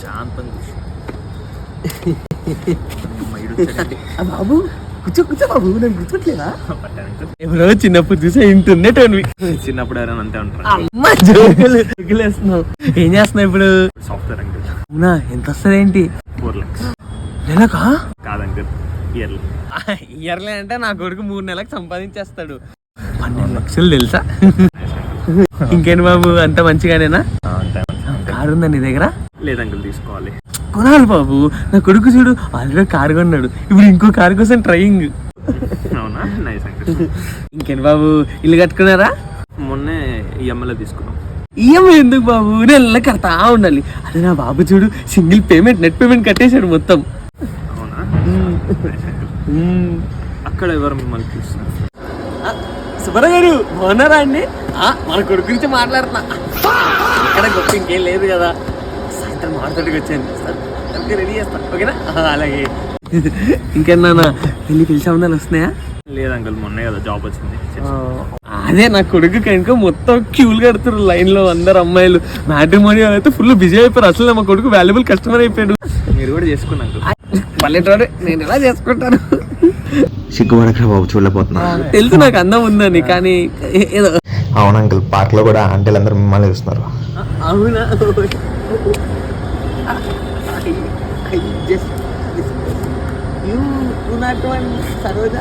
శాంతంగా బాబు కూర్చో బాబు, నేను గుర్తుట్లేదా? ఎవరో చిన్నప్పుడు చూసా ఇంటుండేటోనివి. చిన్నప్పుడు ఎవరైనా అంతే ఉంటారు. అమ్మ జోకులేస్తున్నావు. ఏం చేస్తున్నావు ఇప్పుడు? Software uncle. అవునా, ఎంత వస్తుంది ఏంటి? 4 lakhs. నెలకా? కాదు అంకుల్, ఇయర్లీ. ఇయర్లీ అంటే నా కొడుకు 3 నెలలకు సంపాదించేస్తాడు. 12 లక్షలు తెలుసా? ఇంకేంటి బాబు, అంత మంచిగానేనా? కారు ఉందా నీ దగ్గర? లేదు అంకుల్, తీసుకోవాలి. కొనాలి బాబు, నా కొడుకు చూడు ఆల్రెడీ కారు కొన్నాడు, ఇప్పుడు ఇంకో కారు కోసం ట్రయింగ్. అవునా, నైస్ అంకుల్. ఇంకేంటి బాబు, ఇల్లు కట్టుకున్నారా? మొన్నే ఈఎంఐలో తీసుకున్నాం. ఈఎంఐ ఎందుకు బాబు, నెల కడతా ఉండాలి. అదే నా బాబు చూడు సింగిల్ పేమెంట్, నెట్ పేమెంట్ కట్టేశాడు మొత్తం. అవునా, అక్కడ ఎవరు మిమ్మల్ని పిలుస్తున్నారు? సుబ్బర గారు బాగున్నారా అండి? మన కొడుకు గురించి మాట్లాడుతున్నా. ఇక్కడ గొప్ప ఇంకేం లేదు కదా, సాయంత్రం మాట్లాడికి వచ్చాను సార్, రెడీ చేస్తా, ఓకేనా? అలాగే. ఇంకేనా పెళ్ళి పిలిచి ఉండాలి వస్తున్నాయా? లేదు అంకుల్, మొన్నే కదా జాబ్ వచ్చింది. అదే నా కొడుకు కనుక మొత్తం క్యూలు కడుతున్నారు లైన్ లో అందరు అమ్మాయిలు. మ్యాట్రిమోనీ అయితే ఫుల్ బిజీ అయిపోయారు. అసలు మా కొడుకు వాల్యుబుల్ కస్టమర్ అయిపోయాడు. మీరు కూడా చేసుకున్నా అంకుల్? పల్లెటూరు, నేను ఎలా చేసుకుంటాను? సిగ్గుపడక బాబు, చూడలేకపోతున్నా. తెలుసు నాకు అందం ఉందని, కానీ ఏదో. అవును అంకుల్, పార్క్ లో కూడా ఆంటీలు అందరూ మిమ్మల్ని చూస్తున్నారు. అవునా? సరోజ